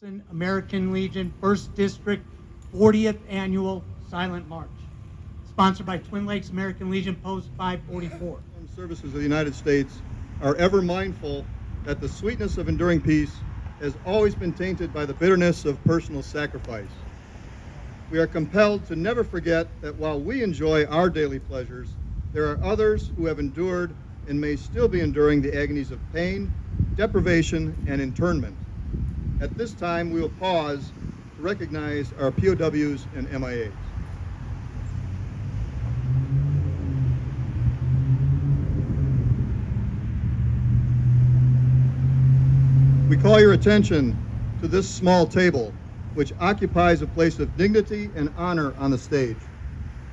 American Legion 1st District 40th Annual Silent March, sponsored by Twin Lakes American Legion Post 544. Armed services of the United States are ever mindful that the sweetness of enduring peace has always been tainted by the bitterness of personal sacrifice. We are compelled to never forget that while we enjoy our daily pleasures, there are others who have endured and may still be enduring the agonies of pain, deprivation, and internment. At this time, we will pause to recognize our POWs and MIAs. We call your attention to this small table, which occupies a place of dignity and honor on the stage.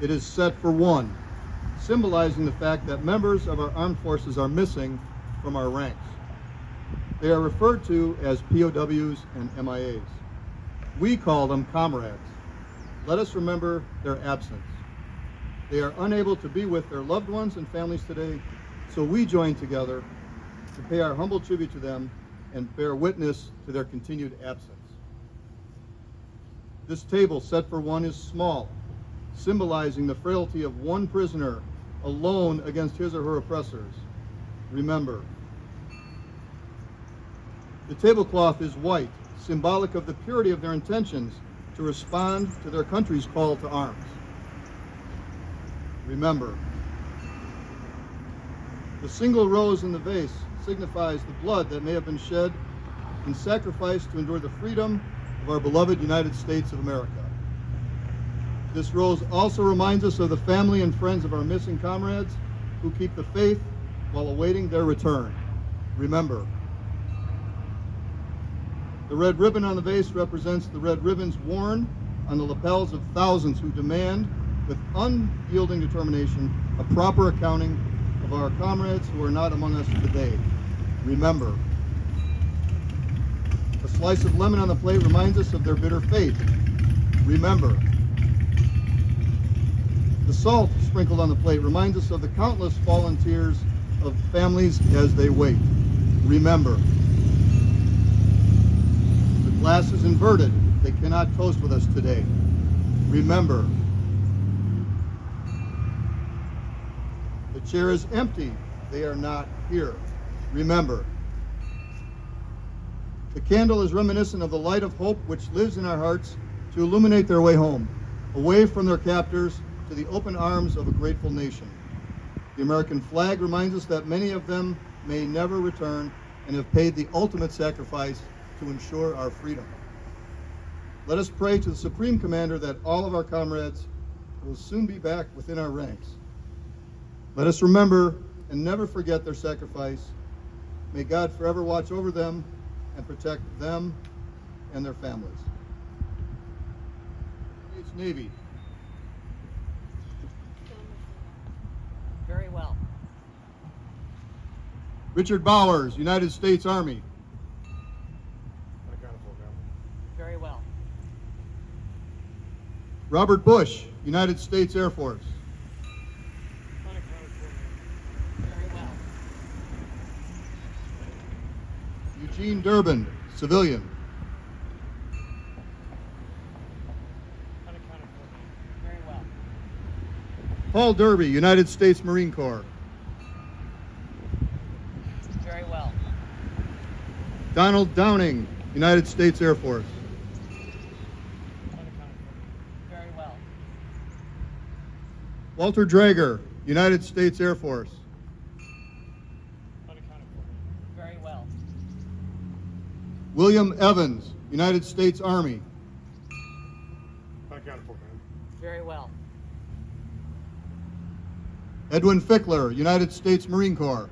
It is set for one, symbolizing the fact that members of our armed forces are missing from our ranks. They are referred to as POWs and MIAs. We call them comrades. Let us remember their absence. They are unable to be with their loved ones and families today, so we join together to pay our humble tribute to them and bear witness to their continued absence. This table set for one is small, symbolizing the frailty of one prisoner alone against his or her oppressors. Remember. The tablecloth is white, symbolic of the purity of their intentions to respond to their country's call to arms. Remember. The single rose in the vase signifies the blood that may have been shed in sacrifice to endure the freedom of our beloved United States of America. This rose also reminds us of the family and friends of our missing comrades who keep the faith while awaiting their return. Remember. The red ribbon on the vase represents the red ribbons worn on the lapels of thousands who demand, with unyielding determination, a proper accounting of our comrades who are not among us today. Remember. A slice of lemon on the plate reminds us of their bitter fate. Remember. The salt sprinkled on the plate reminds us of the countless fallen tears of families as they wait. Remember. The glass is inverted. They cannot toast with us today. Remember. The chair is empty. They are not here. Remember. The candle is reminiscent of the light of hope which lives in our hearts to illuminate their way home, away from their captors to the open arms of a grateful nation. The American flag reminds us that many of them may never return and have paid the ultimate sacrifice to ensure our freedom. Let us pray to the Supreme Commander that all of our comrades will soon be back within our ranks. Let us remember and never forget their sacrifice. May God forever watch over them and protect them and their families. States Navy. Very well. Richard Bowers, United States Army. Very well. Robert Bush, United States Air Force. Very well. Eugene Durbin, civilian. Very well. Paul Derby, United States Marine Corps. Very well. Donald Downing, United States Air Force. Very well. Walter Drager, United States Air Force. Very well. William Evans, United States Army. Very well. Edwin Fickler, United States Marine Corps.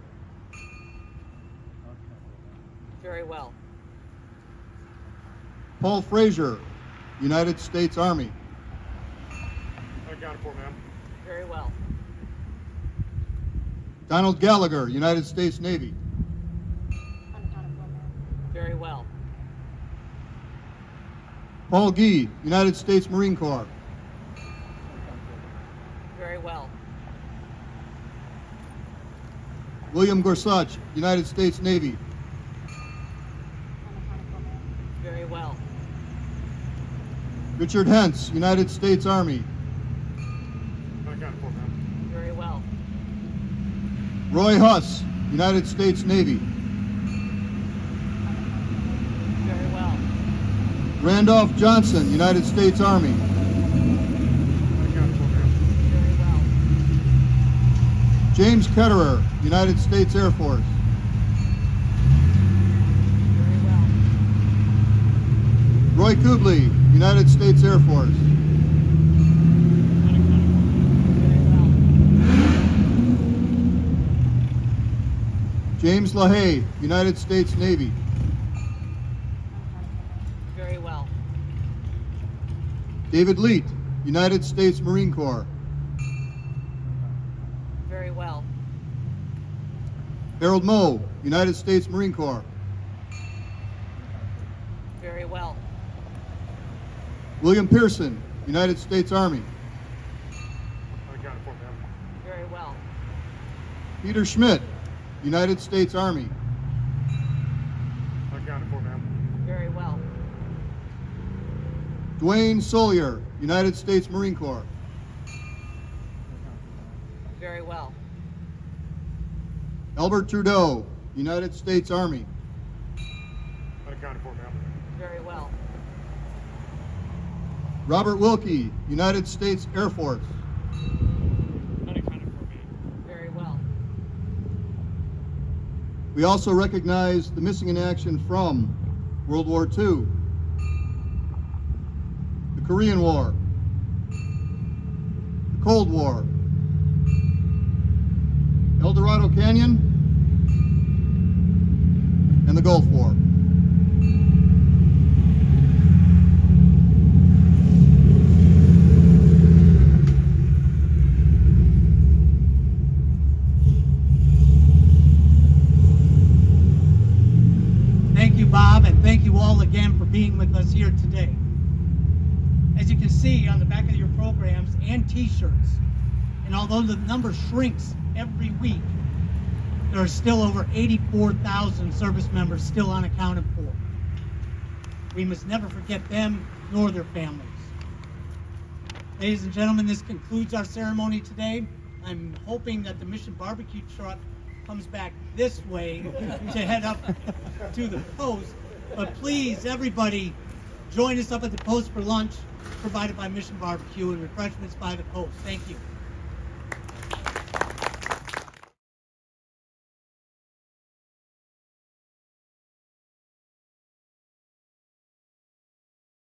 Very well. Paul Frazier, United States Army. Very well. Donald Gallagher, United States Navy. Very well. Paul Gee, United States Marine Corps. Very well. William Gorsuch, United States Navy. Very well. Richard Hentz, United States Army. Very well. Roy Huss, United States Navy. Very well. Randolph Johnson, United States Army. Very well. James Ketterer, United States Air Force. Very well. Roy Kubley, United States Air Force. Very well. James LaHaye, United States Navy. Very well. David Leet, United States Marine Corps. Very well. Harold Moe, United States Marine Corps. Very well. William Pearson, United States Army. Very well. Peter Schmidt, United States Army. Very well. Dwayne Solier, United States Marine Corps. Very well. Albert Trudeau, United States Army. Very well. Robert Wilkie, United States Air Force. Very well. We also recognize the missing in action from World War II, the Korean War, the Cold War, El Dorado Canyon, and the Gulf War. Thank you, Bob, and thank you all again for being with us here today. As you can see on the back of your programs and t-shirts, and although the number shrinks every week, there are still over 84,000 service members still unaccounted for. We must never forget them nor their families. Ladies and gentlemen, this concludes our ceremony today. I'm hoping that the Mission Barbecue truck comes back this way to head up to the post. But please, everybody, join us up at the post for lunch provided by Mission Barbecue and refreshments by the post. Thank you.